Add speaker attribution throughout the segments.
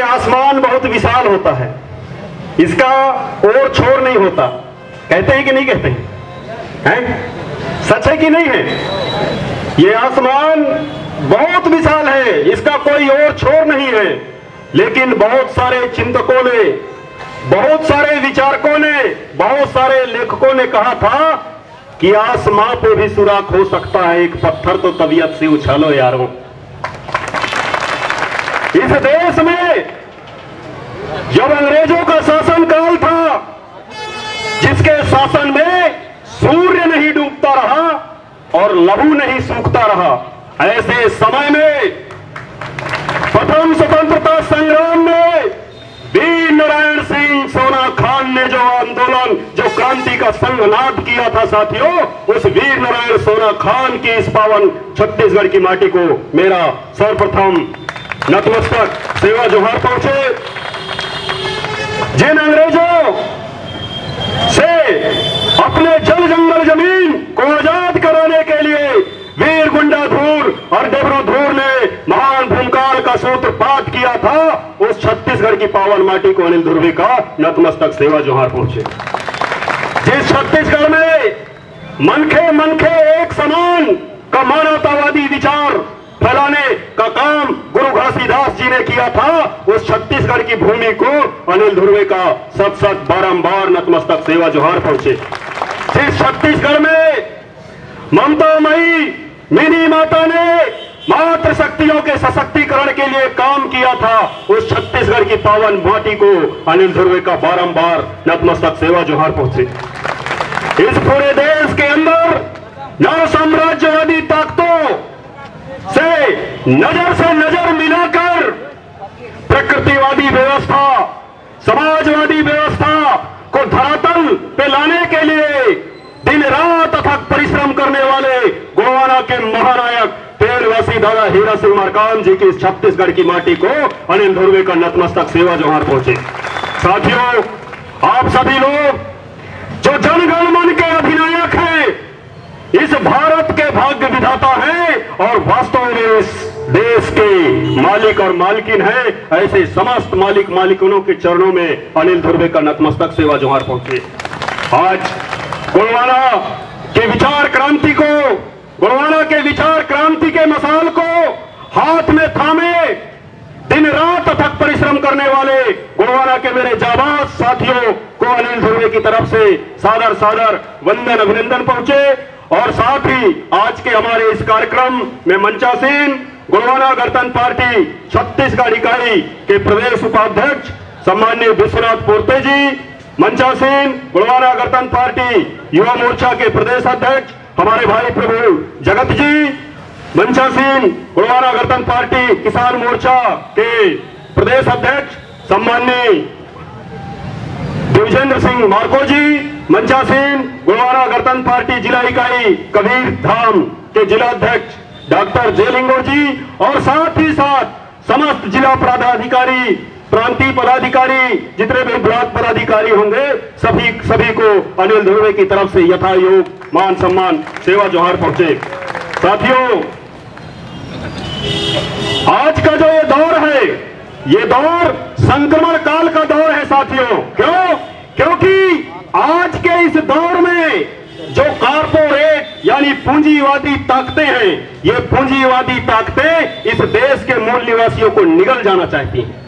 Speaker 1: आसमान बहुत विशाल होता है, इसका और छोर नहीं होता। कहते हैं कि नहीं कहते हैं? सच है कि नहीं है? ये आसमान बहुत विशाल है, इसका कोई और छोर नहीं है। लेकिन बहुत सारे चिंतकों ने, बहुत सारे विचारकों ने, बहुत सारे लेखकों ने कहा था कि आसमां पे भी सुराख हो सकता है, एक पत्थर तो तबीयत से उछालो यारों। इस देश में जब अंग्रेजों का शासन काल था, जिसके शासन में सूर्य नहीं डूबता रहा और लहू नहीं सूखता रहा, ऐसे समय में प्रथम स्वतंत्रता संग्राम में वीर नारायण सिंह सोना खान ने जो आंदोलन, जो क्रांति का संघनाद किया था साथियों, उस वीर नारायण सोना खान की इस पावन छत्तीसगढ़ की माटी को मेरा सर्वप्रथम नतमस्तक सेवा जोहार पहुंचे। जिन अंग्रेजों से अपने जल जंगल जमीन को आजाद कराने के लिए वीर गुंडाधुर और डबरूधुर ने महान भूमकाल का सूत्रपात किया था, उस छत्तीसगढ़ की पावन माटी को अनिल ध्रुवे का नतमस्तक सेवा जोहार पहुंचे। जिस छत्तीसगढ़ में मनखे मनखे एक समान का मानवतावादी विचार फैलाने का काम गुरु घासीदास जी ने किया था, उस छत्तीसगढ़ की भूमि को अनिल ध्रुवे का सत सत बारंबार नतमस्तक सेवा जोहार पहुंचे। जिस छत्तीसगढ़ में ममता मई मिनी माता ने मातृ शक्तियों के सशक्तिकरण के लिए काम किया था, उस छत्तीसगढ़ की पावन माटी को अनिल ध्रुवे का बारंबार नतमस्तक सेवा जोहार पहुंचे। इस पूरे देश के अंदर नव साम्राज्यवादी ताकतों से नजर मिलाकर प्रकृतिवादी व्यवस्था, समाजवादी व्यवस्था को धरातल पे लाने के लिए दिन रात अथक परिश्रम करने वाले गोवाना के महानायक पेड़वासी दादा हीरा सिंह मरकाम जी की इस छत्तीसगढ़ की माटी को अनिल ध्रुवे का नतमस्तक सेवा जोहार पहुंचे। साथियों, आप सभी लोग जो जनगण मन के अधिनायक हैं, इस भारत के भाग्य विधाता हैं और वास्तव में इस देश के मालिक और मालकिन हैं, ऐसे समस्त मालिक मालिकनों के चरणों में अनिल ध्रुवे का नतमस्तक सेवा जोहार पहुंचे। आज गोवाना के विचार क्रांति को, गोवाना के विचार क्रांति के मसाल को हाथ में थामे दिन रात अथक परिश्रम करने वाले गोवाना के मेरे जाबाज साथियों को अनिल ध्रुवे की तरफ से सादर सादर वंदन अभिनंदन पहुंचे। और साथ ही आज के हमारे इस कार्यक्रम में मंचासीन गोवाना गणतंत्र पार्टी छत्तीसगढ़ इकाई के प्रदेश उपाध्यक्ष सम्माननीय विश्वनाथ पोर्ते जी, मंचासीन गोवाना गणतंत्र पार्टी युवा मोर्चा के प्रदेश अध्यक्ष हमारे भाई प्रभु जगत जी, मंचासीन गोवाना गणतंत्र पार्टी किसान मोर्चा के प्रदेश अध्यक्ष सम्माननीय देवजेंद्र सिंह मार्को जी, मंचासीन गोवाना गणतंत्र पार्टी जिला इकाई कबीर धाम के जिला अध्यक्ष डॉक्टर जेलिंगो जी, और साथ ही साथ समस्त जिला पदाधिकारी, प्रांतीय पदाधिकारी, जितने भी ब्लॉक पदाधिकारी होंगे, सभी को अनिल ध्रुवे की तरफ से यथायोग मान सम्मान सेवा जोहार पहुंचे। साथियों, आज का जो ये दौर है, ये दौर संक्रमण काल का दौर है साथियों। क्यों? क्योंकि आज के इस दौर में जो कारपोरेट यानी पूंजीवादी ताकतें हैं, ये पूंजीवादी ताकतें इस देश के मूल निवासियों को निगल जाना चाहती हैं।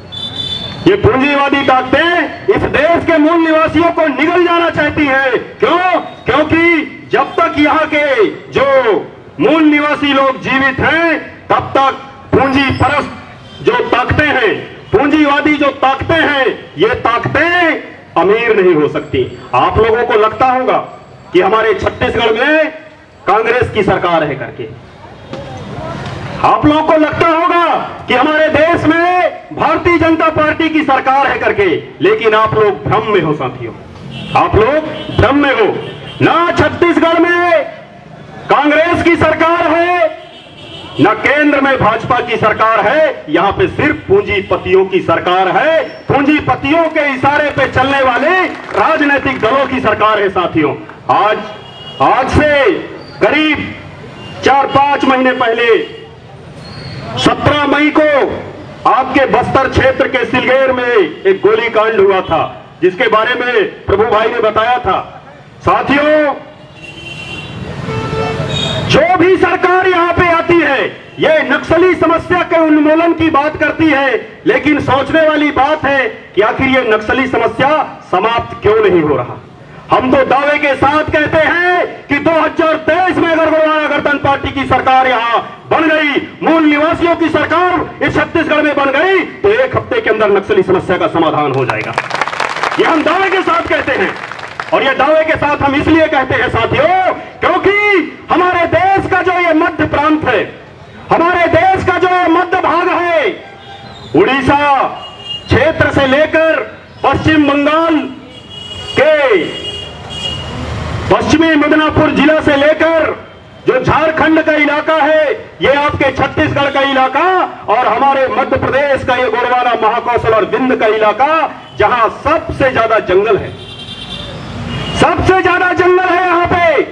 Speaker 1: ये पूंजीवादी ताकतें इस देश के मूल निवासियों को निगल जाना चाहती हैं। क्यों? क्योंकि जब तक यहाँ के जो मूल निवासी लोग जीवित हैं, तब तक पूंजी परस्त जो ताकतें हैं, पूंजीवादी जो ताकतें हैं, ये ताकतें अमीर नहीं हो सकती। आप लोगों को लगता होगा कि हमारे छत्तीसगढ़ में कांग्रेस की सरकार है करके, आप लोगों को लगता होगा कि हमारे देश में भारतीय जनता पार्टी की सरकार है करके, लेकिन आप लोग भ्रम में हो साथियों, आप लोग भ्रम में हो। ना छत्तीसगढ़ में कांग्रेस की सरकार है, न केंद्र में भाजपा की सरकार है, यहां पे सिर्फ पूंजीपतियों की सरकार है। पूंजीपतियों के इशारे पे चलने वाले राजनीतिक दलों की सरकार है साथियों। आज से करीब 4-5 महीने पहले 17 मई को आपके बस्तर क्षेत्र के सिलगेर में एक गोलीकांड हुआ था, जिसके बारे में प्रभु भाई ने बताया था। साथियों, जो भी सरकार यहां पे आती है, ये नक्सली समस्या के उन्मूलन की बात करती है, लेकिन सोचने वाली बात है कि आखिर ये नक्सली समस्या समाप्त क्यों नहीं हो रहा। हम तो दावे के साथ कहते हैं कि 2023 में अगर गोलवाना गणतंत्र पार्टी की सरकार यहां बन गई, मूल निवासियों की सरकार इस छत्तीसगढ़ में बन गई, तो 1 हफ्ते के अंदर नक्सली समस्या का समाधान हो जाएगा। ये हम दावे के साथ कहते हैं, और ये दावे के साथ हम इसलिए कहते हैं साथियों, क्योंकि हमारे देश का जो ये मध्य प्रांत है, हमारे देश का जो मध्य भाग है, उड़ीसा क्षेत्र से लेकर पश्चिम बंगाल के पश्चिमी मिदनापुर जिला से लेकर जो झारखंड का इलाका है, ये आपके छत्तीसगढ़ का इलाका, और हमारे मध्य प्रदेश का ये गोंडवाना, महाकौशल और विंध्य का इलाका, जहां सबसे ज्यादा जंगल है, सबसे ज्यादा जंगल है यहां पे,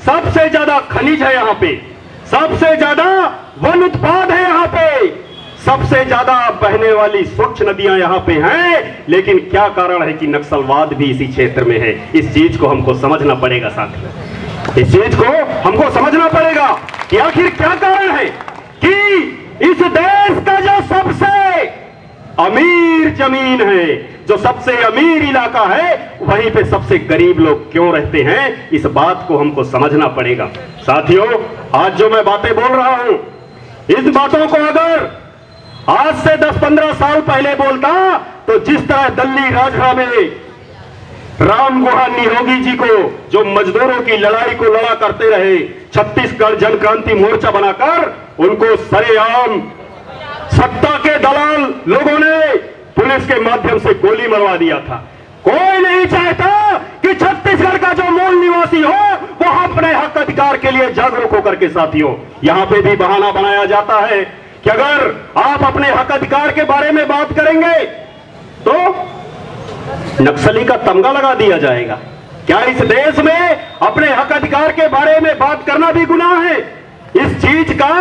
Speaker 1: सबसे ज्यादा खनिज है यहां पे, सबसे ज्यादा वन उत्पाद है यहां पे, सबसे ज्यादा बहने वाली स्वच्छ नदियां यहां पे हैं। लेकिन क्या कारण है कि नक्सलवाद भी इसी क्षेत्र में है? इस चीज को हमको समझना पड़ेगा साथियों, इस चीज को हमको समझना पड़ेगा कि आखिर क्या कारण है कि इस देश का जो सबसे अमीर जमीन है, जो सबसे अमीर इलाका है, वहीं पे सबसे गरीब लोग क्यों रहते हैं? इस बात को हमको समझना पड़ेगा साथियों। आज जो मैं बातें बोल रहा हूं, इस बातों को अगर आज से 10-15 साल पहले बोलता, तो जिस तरह दिल्ली राजगढ़ में राम गुहान निरोगी जी को, जो मजदूरों की लड़ाई को लड़ा करते रहे, छत्तीसगढ़ जन क्रांति मोर्चा बनाकर उनको सरेआम सत्ता के दलाल लोगों ने पुलिस के माध्यम से गोली मरवा दिया था। कोई नहीं चाहता कि छत्तीसगढ़ का जो मूल निवासी हो वो अपने हक अधिकार के लिए जागरूक होकर के साथियों, यहां पे भी बहाना बनाया जाता है कि अगर आप अपने हक अधिकार के बारे में बात करेंगे तो नक्सली का तमगा लगा दिया जाएगा। क्या इस देश में अपने हक अधिकार के बारे में बात करना भी गुनाह है? इस चीज का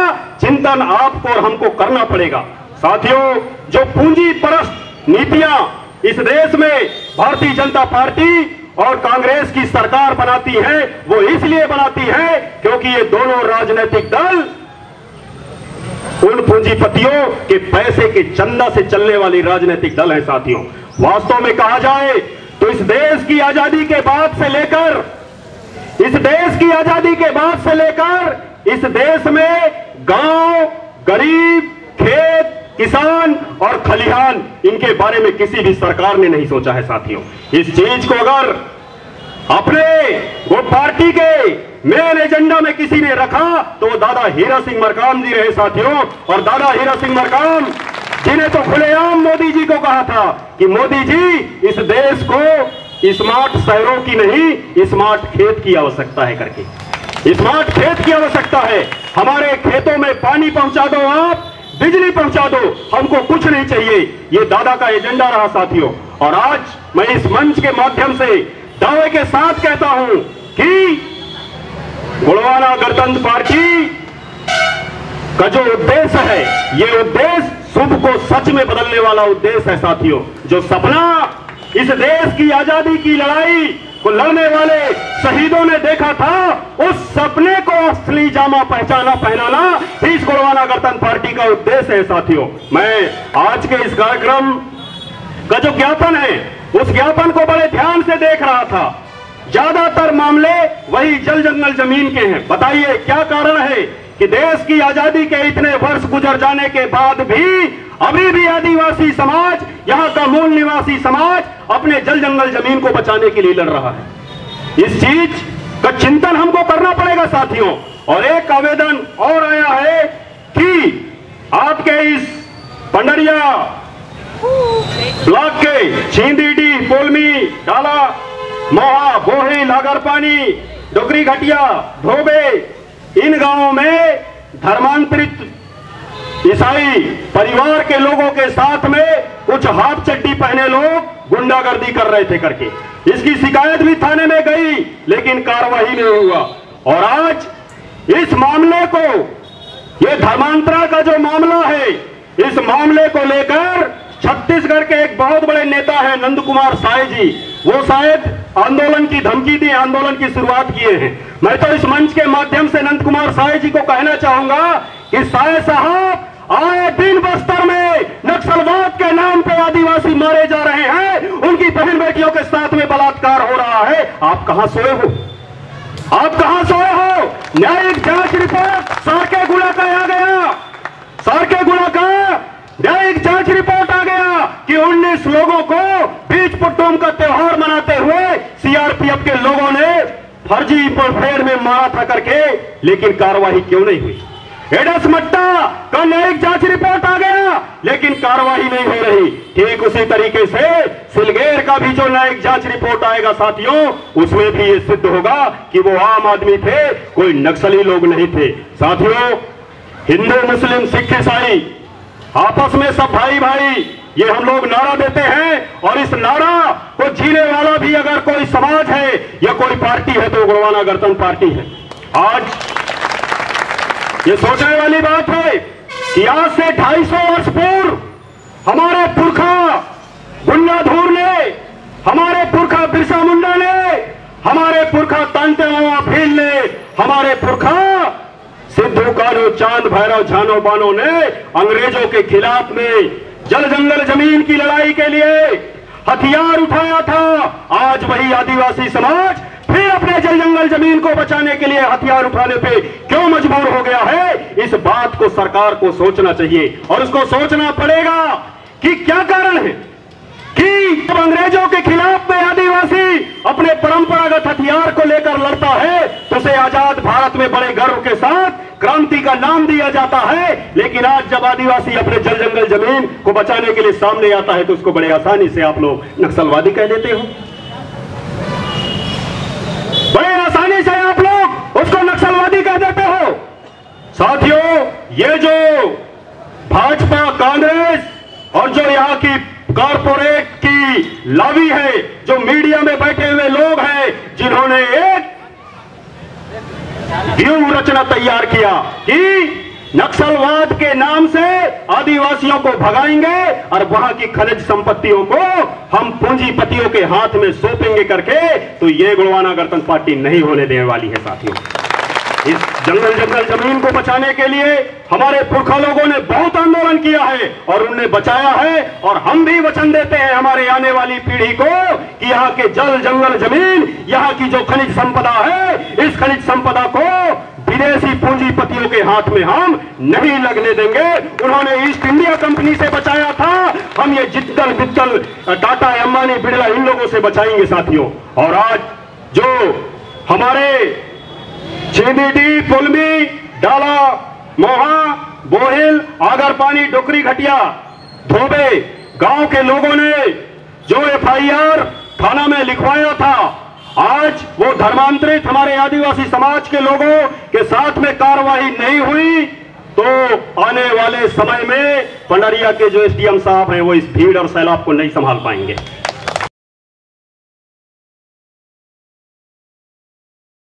Speaker 1: चिंतन आपको और हमको करना पड़ेगा साथियों। जो पूंजी परस्त नीतियां इस देश में भारतीय जनता पार्टी और कांग्रेस की सरकार बनाती है, वो इसलिए बनाती है क्योंकि ये दोनों राजनीतिक दल उन पूंजीपतियों के पैसे के चंदा से चलने वाली राजनीतिक दल है साथियों। वास्तव में कहा जाए तो इस देश की आजादी के बाद से लेकर, इस देश की आजादी के बाद से लेकर इस देश में गांव, गरीब, खेत, किसान और खलिहान, इनके बारे में किसी भी सरकार ने नहीं सोचा है साथियों। इस चीज को अगर अपने वो पार्टी के मेन एजेंडा में किसी ने रखा तो वो दादा हीरा सिंह मरकाम जी रहे साथियों। और दादा हीरा सिंह मरकाम जिन्हें तो खुलेआम मोदी जी को कहा था कि मोदी जी, इस देश को स्मार्ट शहरों की नहीं, स्मार्ट खेत की आवश्यकता है करके, स्मार्ट खेत की आवश्यकता है। हमारे खेतों में पानी पहुंचा दो, आप बिजली पहुंचा दो, हमको कुछ नहीं चाहिए। ये दादा का एजेंडा रहा साथियों। और आज मैं इस मंच के माध्यम से दावे के साथ कहता हूं कि गोंडवाना गणतंत्र पार्टी का जो उद्देश्य है, ये उद्देश्य शुभ को सच में बदलने वाला उद्देश्य है साथियों। जो सपना इस देश की आजादी की लड़ाई को लड़ने वाले शहीदों ने देखा था, उस सपने को असली जामा पहनाना ही इस गोंडवाना गणतंत्र पार्टी का उद्देश्य है साथियों। मैं आज के इस कार्यक्रम का जो ज्ञापन है, उस ज्ञापन को बड़े ध्यान से देख रहा था। ज्यादातर मामले वही जल जंगल जमीन के हैं। बताइए क्या कारण है कि देश की आजादी के इतने वर्ष गुजर जाने के बाद भी अभी भी आदिवासी समाज, यहाँ का मूल निवासी समाज अपने जल जंगल जमीन को बचाने के लिए लड़ रहा है। इस चीज का चिंतन हमको करना पड़ेगा साथियों। और एक आवेदन और आया है कि आपके इस पंडरिया ब्लॉक के छिंदीडी, पोलमी, डाला, मोहा, बोही, लागरपानी, डोगरी घटिया, धोबे, इन गांवों में धर्मांतरित ईसाई परिवार के लोगों के साथ में कुछ हाफ चड्डी पहने लोग गुंडागर्दी कर रहे थे करके इसकी शिकायत भी थाने में गई, लेकिन कार्रवाई नहीं हुआ। और आज इस मामले को, ये धर्मांतरण का जो मामला है, इस मामले को लेकर छत्तीसगढ़ के एक बहुत बड़े नेता हैं नंद कुमार साय जी, वो शायद आंदोलन की धमकी दी, आंदोलन की शुरुआत किए हैं। मैं तो इस मंच के माध्यम से नंद कुमार साय जी को कहना चाहूंगा कि साय साहब, आए दिन बस्तर में नक्सलवाद के नाम पे आदिवासी मारे जा रहे हैं, उनकी बहन बेटियों के साथ में बलात्कार हो रहा है। आप कहां सोए हो? आप कहां सोए हो? न्यायिक जांच रिपोर्ट सारके गुड़ा का आ गया, सारके गुड़ा का न्यायिक जांच रिपोर्ट आ गया कि 19 लोगों को बीच पुट्टोम का त्योहार मनाते हुए सीआरपीएफ के लोगों ने फर्जी मुठभेड़ में मारा था करके, लेकिन कार्रवाई क्यों नहीं हुई? एडस मट्टा का न्यायिक जांच रिपोर्ट आ गया, लेकिन कार्रवाई नहीं हो रही। ठीक उसी तरीके से सिलगेर का भी जो न्यायिक जांच रिपोर्ट आएगा साथियों, उसमें भी ये सिद्ध होगा कि वो आम आदमी थे, कोई नक्सली लोग नहीं थे। साथियों, हिंदू मुस्लिम सिख ईसाई आपस में सब भाई भाई, ये हम लोग नारा देते हैं, और इस नारा को जीने वाला भी अगर कोई समाज है या कोई पार्टी है तो गोंडवाना गणतंत्र पार्टी है। आज ये सोचने वाली बात है कि आज से 250 वर्ष पूर्व हमारे पुरखा गुंडाधूर ने, हमारे पुरखा बिरसा मुंडा ने, हमारे पुरखा तांते मामा भील ने, हमारे पुरखा सिद्धू कान्हू चांद भैरव झानो बानो ने अंग्रेजों के खिलाफ में जल जंगल जमीन की लड़ाई के लिए हथियार उठाया था। आज वही आदिवासी समाज फिर अपने जल जंगल जमीन को बचाने के लिए हथियार उठाने पे क्यों मजबूर हो गया है? इस बात को सरकार को सोचना चाहिए, और उसको सोचना पड़ेगा कि क्या कारण है कि जब अंग्रेजों के खिलाफ में आदिवासी अपने परंपरागत हथियार को लेकर लड़ता है तो उसे आजाद भारत में बड़े गर्व के साथ क्रांति का नाम दिया जाता है, लेकिन आज जब आदिवासी अपने जल जंगल जमीन को बचाने के लिए सामने आता है तो उसको बड़े आसानी से आप लोग नक्सलवादी कह देते हो। बड़े आसानी से आप लोग उसको नक्सलवादी कह देते हो। साथियों, ये जो भाजपा, कांग्रेस और जो यहाँ की कॉर्पोरेट की लॉबी है, जो मीडिया में बैठे हुए लोग हैं, जिन्होंने एक व्यूह रचना तैयार किया कि नक्सलवाद के नाम से आदिवासियों को भगाएंगे और वहां की खनिज संपत्तियों को हम पूंजीपतियों के हाथ में सौंपेंगे करके, तो ये गोंडवाना गणतंत्र पार्टी नहीं होने देने वाली है। साथियों, इस जंगल जमीन को बचाने के लिए हमारे पुरखा लोगों ने बहुत आंदोलन किया है और उन्हें बचाया है, और हम भी वचन देते हैं हमारे आने वाली पीढ़ी को कि यहाँ के जल जंगल जमीन, यहाँ की जो खनिज संपदा है, इस खनिज संपदा को विदेशी पूंजीपतियों के हाथ में हम नहीं लगने देंगे। उन्होंने ईस्ट इंडिया कंपनी से बचाया था, हम ये जिद्दल बिद्दल टाटा, अंबानी, बिड़ला, इन लोगों से बचाएंगे साथियों। और आज जो हमारे चींदीडी, पुलमी, डाला, मोहा, बोहिल, आगरपानी, डोकरी, घटिया, धोबे गांव के लोगों ने जो एफआईआर थाना में लिखवाया था, आज वो धर्मांतरित हमारे आदिवासी समाज के लोगों के साथ में कार्रवाई नहीं हुई, तो आने वाले समय में पंडरिया के जो एसडीएम साहब हैं वो इस भीड़ और सैलाब को नहीं संभाल पाएंगे।